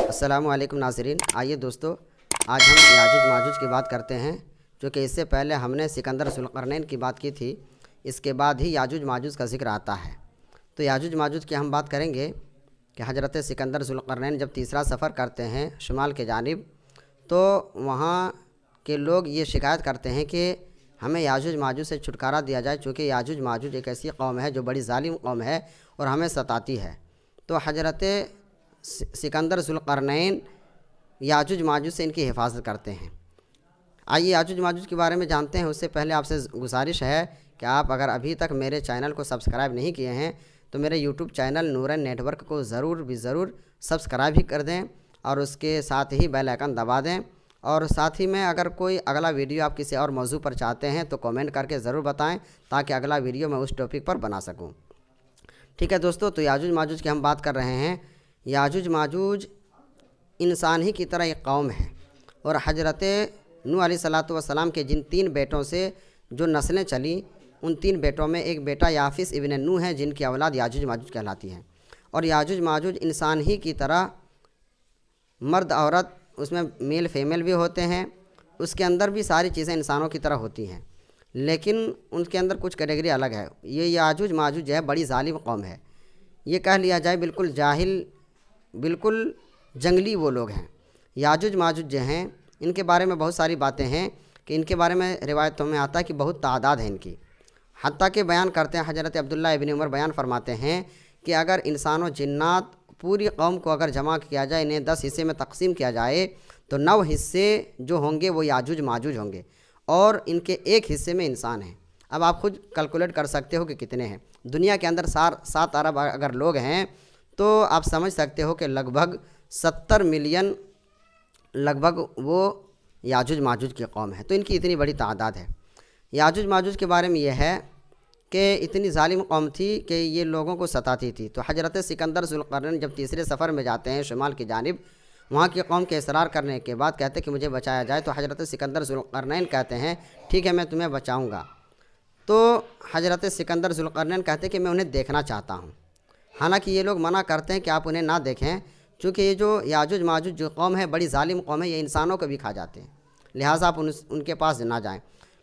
अस्सलामुअलैकुम नाज़रीन। आइए दोस्तों, आज हम याजुज माजुज की बात करते हैं। क्योंकि इससे पहले हमने सिकंदर ज़ुल्क़रनैन की बात की थी, इसके बाद ही याजुज माजुज का ज़िक्र आता है। तो याजुज माजुज की हम बात करेंगे कि हज़रत सिकंदर ज़ुल्क़रनैन जब तीसरा सफ़र करते हैं शुमाल के जानिब, तो वहाँ के लोग ये शिकायत करते हैं कि हमें याजुज माजुज से छुटकारा दिया जाए, चूँकि याजुज माजुज एक ऐसी कौम है जो बड़ी ज़ालिम कौम है और हमें सताती है। तो हज़रत सिकंदर ज़ुल्क़रनैन याजुज माजुज से इनकी हिफाजत करते हैं। आइए याजुज माजुज के बारे में जानते हैं। उससे पहले आपसे गुजारिश है कि आप अगर अभी तक मेरे चैनल को सब्सक्राइब नहीं किए हैं तो मेरे यूट्यूब चैनल नूरन नेटवर्क को ज़रूर सब्सक्राइब ही कर दें और उसके साथ ही बेल आइकन दबा दें। और साथ ही में अगर कोई अगला वीडियो आप किसी और मौजू पर चाहते हैं तो कमेंट करके ज़रूर बताएं, ताकि अगला वीडियो मैं उस टॉपिक पर बना सकूं। ठीक है दोस्तों, तो याजुज माजुज की हम बात कर रहे हैं। याजुज माजुज इंसान ही की तरह एक कौम है और हज़रत नूह अलैहिस्सलातु वस्सलाम के जिन 3 बेटों से जो नस्लें चली, उन 3 बेटों में एक बेटा याफिस इब्न नूह है, जिनकी औलाद याजुज माजुज कहलाती है। और याजुज माजुज इंसान ही की तरह मर्द औरत, उसमें मेल फीमेल भी होते हैं, उसके अंदर भी सारी चीज़ें इंसानों की तरह होती हैं, लेकिन उनके अंदर कुछ कैटेगरी अलग है। ये याजुज माजुज जो है बड़ी ज़ालिम कौम है। ये कह लिया जाए बिल्कुल जाहिल, बिल्कुल जंगली वो लोग हैं। याजुज माजुज जो हैं, इनके बारे में बहुत सारी बातें हैं कि इनके बारे में रिवायतों में आता है कि बहुत तादाद है इनकी। हत्ता के बयान करते हैं हज़रत अब्दुल्लाह इब्न उमर बयान फरमाते हैं कि अगर इंसानों जिन्नात पूरी कौम को अगर जमा किया जाए, इन्हें 10 हिस्से में तकसीम किया जाए, तो 9 हिस्से जो होंगे वो याजुज माजुज होंगे और इनके एक हिस्से में इंसान हैं। अब आप खुद कैलकुलेट कर सकते हो कि कितने हैं। दुनिया के अंदर 7 अरब अगर लोग हैं तो आप समझ सकते हो कि लगभग 70 मिलियन लगभग वो याजुज माजुज की कौम है। तो इनकी इतनी बड़ी तादाद है। याजुज माजुज के बारे में यह है कि इतनी ज़ालिम कौम थी कि ये लोगों को सताती थी। तो हज़रत सिकंदर ज़ुल्क़रनैन जब तीसरे सफ़र में जाते हैं शुमाल की जानिब, वहाँ की कौम के इसरार करने के बाद कहते हैं कि मुझे बचाया जाए। तो हज़रत सिकंदर ज़ुल्क़रनैन कहते हैं ठीक है, मैं तुम्हें बचाऊँगा। तो हज़रत सिकंदर ज़ुल्क़रनैन कहते हैं कि मैं उन्हें देखना चाहता हूँ। हालांकि ये लोग मना करते हैं कि आप उन्हें ना देखें, चूँकि ये जो याजुज माजुज जो कौम है बड़ी ज़ालिम कौम है, ये इंसानों को भी खा जाते हैं, लिहाजा आप उनके पास ना जाएं।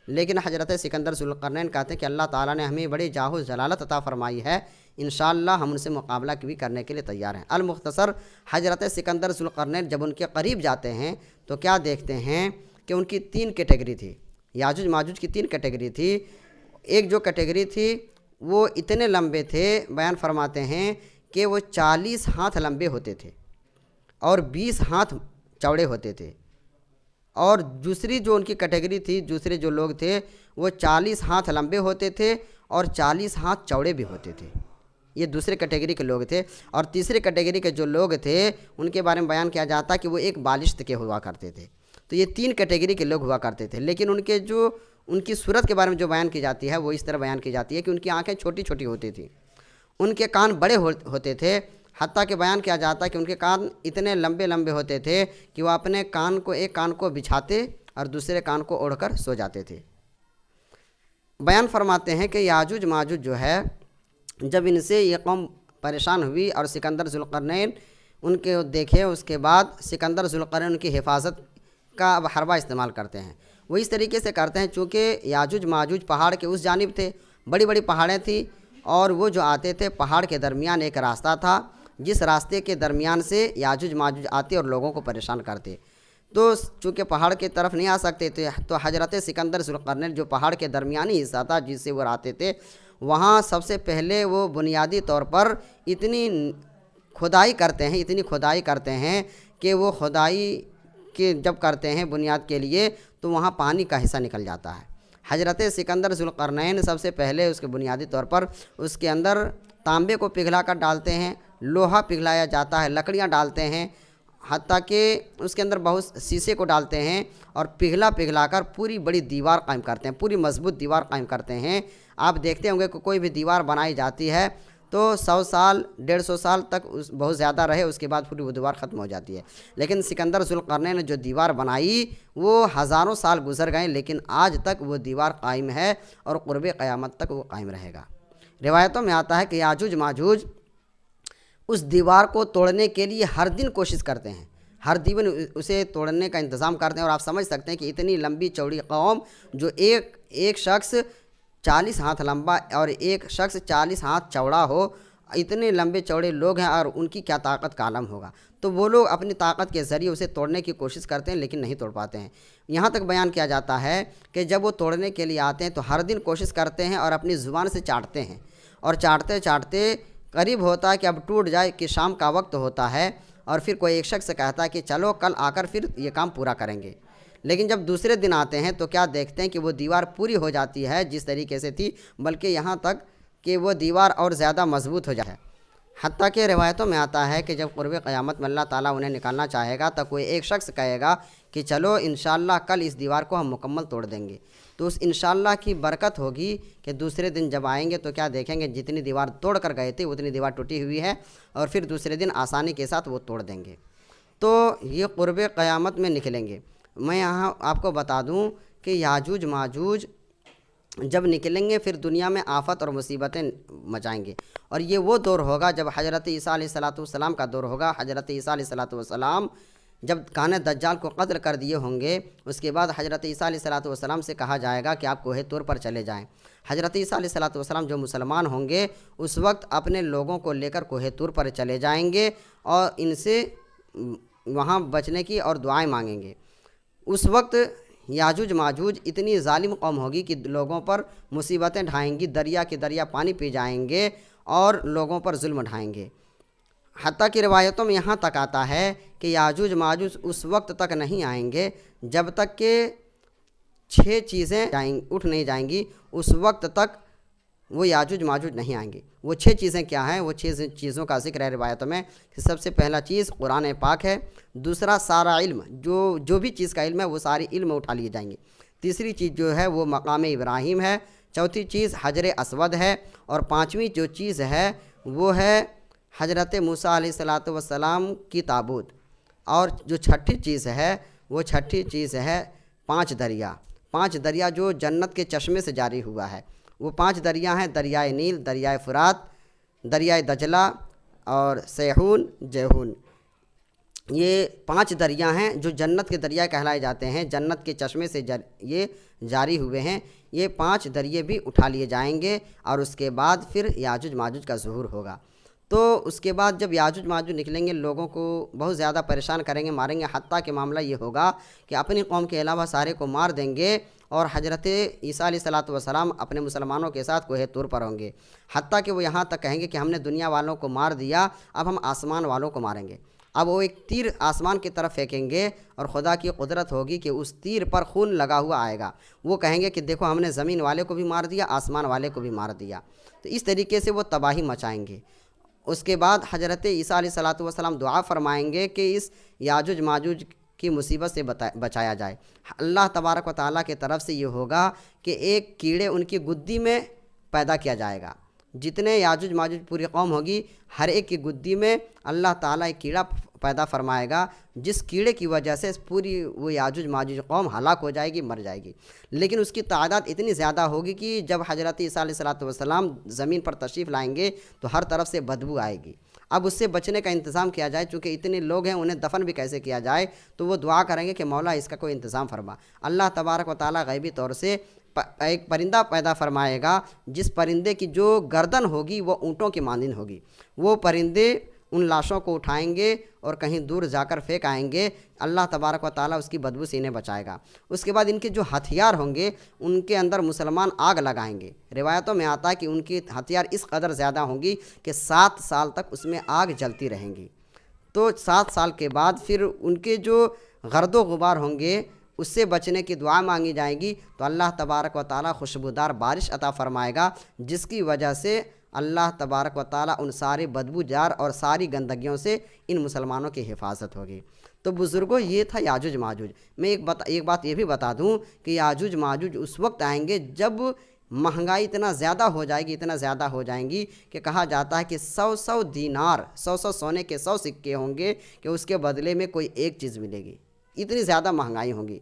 लेकिन हज़रत सिकंदर ज़ुल्क़रनैन कहते हैं कि अल्लाह ताला ने हमें बड़ी जाहो जलालत अता फ़रमाई है, इंशाअल्लाह हम उनसे मुकाबला भी करने के लिए तैयार हैं। अल-मुख्तसर, हज़रत सिकंदर ज़ुल्क़रनैन जब उनके करीब जाते हैं तो क्या देखते हैं कि उनकी 3 कैटेगरी थी। याजुज माजुज की 3 कैटेगरी थी। एक जो कैटेगरी थी वो इतने लंबे थे, बयान फरमाते हैं कि वो 40 हाथ लंबे होते थे और 20 हाथ चौड़े होते थे। और दूसरी जो उनकी कैटेगरी थी, दूसरे जो लोग थे वो 40 हाथ लंबे होते थे और 40 हाथ चौड़े भी होते थे। ये दूसरे कैटेगरी के लोग थे। और तीसरे कैटेगरी के जो लोग थे उनके बारे में बयान किया जाता कि वो एक बालिश्त के हुआ करते थे। तो ये 3 कैटेगरी के लोग हुआ करते थे। लेकिन उनकी सूरत के बारे में जो बयान की जाती है वो इस तरह बयान की जाती है कि उनकी आँखें छोटी छोटी होती थी, उनके कान बड़े होते थे। हत्ता के बयान किया जाता है कि उनके कान इतने लंबे लंबे होते थे कि वो अपने एक कान को बिछाते और दूसरे कान को ओढ़कर सो जाते थे। बयान फरमाते हैं कि याजुज माजुज जो है, जब इनसे ये कौम परेशान हुई और सिकंदर ज़ुल्क़रनैन उनके देखे, उसके बाद सिकंदर ज़ुल्क़रनैन उनकी हिफाजत का अब हरबा इस्तेमाल करते हैं। वो इस तरीके से करते हैं चूँकि याजुज माजुज पहाड़ के उस जानिब थे, बड़ी बड़ी पहाड़ें थी और वो जो आते थे पहाड़ के दरमियान एक रास्ता था, जिस रास्ते के दरमियान से याजुज माजुज आते और लोगों को परेशान करते। तो चूँकि पहाड़ की तरफ नहीं आ सकते थे, तो हज़रत सिकंदर ज़ुल्क़रनैन जो पहाड़ के दरमियानी हिस्सा था जिससे वो आते थे, वहाँ सबसे पहले वो बुनियादी तौर पर इतनी खुदाई करते हैं कि वो खुदाई के जब करते हैं बुनियाद के लिए तो वहाँ पानी का हिस्सा निकल जाता है। हज़रत सिकंदर ज़ुल्क़रनैन सबसे पहले उसके बुनियादी तौर पर उसके अंदर तांबे को पिघला कर डालते हैं, लोहा पिघलाया जाता है, लकड़ियाँ डालते हैं, हत्ता कि उसके अंदर बहुत शीशे को डालते हैं और पिघला कर पूरी बड़ी दीवार कायम करते हैं, पूरी मजबूत दीवार कायम करते हैं। आप देखते होंगे कि कोई भी दीवार बनाई जाती है तो 100 साल 150 साल तक बहुत ज़्यादा रहे, उसके बाद पूरी वो दीवार ख़त्म हो जाती है। लेकिन सिकंदर ज़ुल्क़रनैन ने जो दीवार बनाई वो हज़ारों साल गुजर गए, लेकिन आज तक वो दीवार कायम है और क़ुर्ब क़यामत तक वो कायम रहेगा। रिवायतों में आता है कि याजुज माजुज उस दीवार को तोड़ने के लिए हर दिन कोशिश करते हैं, हर दिन उसे तोड़ने का इंतज़ाम करते हैं। और आप समझ सकते हैं कि इतनी लंबी चौड़ी कौम, जो एक शख्स 40 हाथ लंबा और एक शख्स 40 हाथ चौड़ा हो, इतने लंबे चौड़े लोग हैं और उनकी क्या ताकत का आलम होगा। तो वो लोग अपनी ताकत के ज़रिए उसे तोड़ने की कोशिश करते हैं लेकिन नहीं तोड़ पाते हैं। यहाँ तक बयान किया जाता है कि जब वो तोड़ने के लिए आते हैं तो हर दिन कोशिश करते हैं और अपनी ज़ुबान से चाटते हैं, और चाटते चाटते करीब होता है कि अब टूट जाए, कि शाम का वक्त होता है और फिर कोई एक शख्स कहता है कि चलो कल आकर फिर ये काम पूरा करेंगे। लेकिन जब दूसरे दिन आते हैं तो क्या देखते हैं कि वो दीवार पूरी हो जाती है जिस तरीके से थी, बल्कि यहाँ तक कि वो दीवार और ज़्यादा मजबूत हो जाए। हत्ता कि रिवायतों में आता है कि जब क़ुर्ब क़यामत में अल्लाह ताला उन्हें निकालना चाहेगा तो कोई एक शख्स कहेगा कि चलो इंशाअल्लाह कल इस दीवार को हम मुकम्मल तोड़ देंगे। तो उस इंशाअल्लाह की बरकत होगी कि दूसरे दिन जब आएंगे तो क्या देखेंगे, जितनी दीवार तोड़ कर गए थे उतनी दीवार टूटी हुई है, और फिर दूसरे दिन आसानी के साथ वो तोड़ देंगे। तो ये क़ुर्ब क़यामत में निकलेंगे। मैं यहाँ आपको बता दूँ कि याजूज माजूज जब निकलेंगे फिर दुनिया में आफत और मुसीबतें मचाएंगे, और ये वो दौर होगा जब हज़रत ईसा अलैहिस्सलाम का दौर होगा। हज़रत ईसा अलैहिस्सलाम जब काने दज्जाल को कत्ल कर दिए होंगे, उसके बाद हज़रत ईसा अलैहिस्सलाम से कहा जाएगा कि आप कोहे तूर पर चले जाएं। हज़रत ईसा अलैहिस्सलाम जो मुसलमान होंगे उस वक्त अपने लोगों को लेकर कोहे तूर पर चले जाएंगे और इनसे वहाँ बचने की और दुआएं मांगेंगे। उस वक्त याजूज माजूज इतनी जालिम कौम होगी कि लोगों पर मुसीबतें ढाएंगी, दरिया के दरिया पानी पी जाएंगे और लोगों पर जुल्म ढाएंगे। हत्ता की रिवायतों में यहाँ तक आता है कि याजूज माजूज उस वक्त तक नहीं आएंगे जब तक कि 6 चीज़ें उठ नहीं जाएंगी, उस वक्त तक वो याजूज माजूज नहीं आएंगे। वो 6 चीज़ें क्या हैं? वो 6 चीज़ों का जिक्र है रिवायतों में कि सबसे पहला चीज़ कुरान पाक है, दूसरा सारा इल्म, जो भी चीज़ का इल्म है वो सारी इल्म उठा लिए जाएंगे। तीसरी चीज़ जो है वो मकाम इब्राहिम है, चौथी चीज़ हजर अस्वद है, और पाँचवीं जो चीज़ है वो है हजरत मूसा अलैहिस्सलाम की ताबूत, और जो छठी चीज़ है वो छठी चीज़ है 5 दरिया। 5 दरिया जो जन्नत के चश्मे से जारी हुआ है, वो 5 दरिया हैं, दरियाए नील, दरियाए फुरात, दरियाए दजला और सैहून जैहून। ये 5 दरिया हैं जो जन्नत के दरिया कहलाए जाते हैं, जन्नत के चश्मे से ये जारी हुए हैं। ये 5 दरिये भी उठा लिए जाएंगे और उसके बाद फिर याजूज माजूज का ज़ुहूर होगा। तो उसके बाद जब याजूज माजूज निकलेंगे लोगों को बहुत ज़्यादा परेशान करेंगे, मारेंगे। हत्ता के मामला ये होगा कि अपनी कौम के अलावा सारे को मार देंगे और हज़रत ईसा अलैहिस्सलाम अपने मुसलमानों के साथ कोहे तूर पर होंगे। हत्ता कि वो यहाँ तक कहेंगे कि हमने दुनिया वालों को मार दिया, अब हम आसमान वालों को मारेंगे। अब वो एक तीर आसमान की तरफ फेंकेंगे और खुदा की कुदरत होगी कि उस तीर पर खून लगा हुआ आएगा। वो कहेंगे कि देखो हमने ज़मीन वाले को भी मार दिया, आसमान वाले को भी मार दिया। तो इस तरीके से वो तबाही मचाएंगे। उसके बाद हज़रत ईसा अलैहिस्सलाम दुआ फरमाएंगे कि इस याजूज माजूज की मुसीबत से बचाया जाए। अल्लाह तबारक व तआला की तरफ से ये होगा कि एक कीड़े उनकी गुद्दी में पैदा किया जाएगा। जितने याजूज माजूज पूरी कौम होगी, हर एक की गुद्दी में अल्लाह ताला एक कीड़ा पैदा फरमाएगा, जिस कीड़े की वजह से पूरी वो याजूज माजूज कौम हलाक हो जाएगी, मर जाएगी। लेकिन उसकी तादाद इतनी ज़्यादा होगी कि जब हज़रत ईसा अलैहिस्सलाम ज़मीन पर तशरीफ़ लाएंगे तो हर तरफ से बदबू आएगी। अब उससे बचने का इंतज़ाम किया जाए, चूँकि इतने लोग हैं उन्हें दफन भी कैसे किया जाए, तो वो दुआ करेंगे कि मौला इसका कोई इंतज़ाम फरमा। अल्लाह तबारक व तआला गैबी तौर से एक परिंदा पैदा फरमाएगा, जिस परिंदे की जो गर्दन होगी वो ऊँटों की मानंद होगी। वो परिंदे उन लाशों को उठाएंगे और कहीं दूर जाकर फेंक आएंगे। अल्लाह तबारक व तआला उसकी बदबू से इन्हें बचाएगा। उसके बाद इनके जो हथियार होंगे उनके अंदर मुसलमान आग लगाएंगे। रिवायतों में आता है कि उनकी हथियार इस कदर ज़्यादा होंगी कि 7 साल तक उसमें आग जलती रहेंगी। तो 7 साल के बाद फिर उनके जो गर्दो गुबार होंगे उससे बचने की दुआ मांगी जाएगी, तो अल्लाह तबारक व तआला खुशबूदार बारिश अता फ़रमाएगा, जिसकी वजह से अल्लाह तबारक व तआला उन सारे बदबूजार और सारी गंदगियों से इन मुसलमानों की हिफाजत होगी। तो बुज़ुर्गों, ये था याजूज माजूज। मैं एक बात ये भी बता दूं कि याजूज माजूज उस वक्त आएंगे जब महंगाई इतना ज़्यादा हो जाएगी, इतना ज़्यादा हो जाएंगी कि कहा जाता है कि 100 दीनार, 100 सोने के 100 सिक्के होंगे कि उसके बदले में कोई एक चीज़ मिलेगी। इतनी ज़्यादा महंगाई होगी।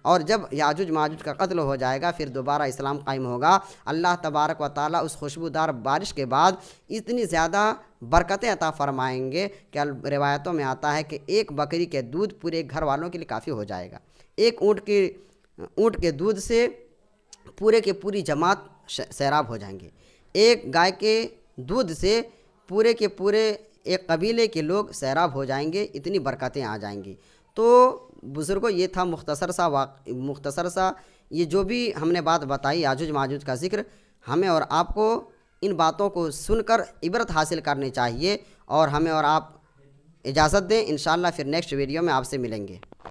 और जब याजुज माजुज का कत्ल हो जाएगा फिर दोबारा इस्लाम कायम होगा। अल्लाह तबारक व ताला उस खुशबूदार बारिश के बाद इतनी ज़्यादा बरकतें अता फरमाएंगे कि रिवायतों में आता है कि एक बकरी के दूध पूरे घर वालों के लिए काफ़ी हो जाएगा। एक ऊँट के दूध से पूरे के पूरी जमात सैराब हो जाएंगे। एक गाय के दूध से पूरे के पूरे एक कबीले के लोग सैराब हो जाएंगे, इतनी बरकतें आ जाएंगी। तो बुज़ुर्गों, ये था मुख्तसर सा ये जो भी हमने बात बताई याजुज माजुज का ज़िक्र। हमें और आपको इन बातों को सुनकर इबरत हासिल करनी चाहिए। और हमें और आप इजाज़त दें, इंशाअल्लाह फिर नेक्स्ट वीडियो में आपसे मिलेंगे।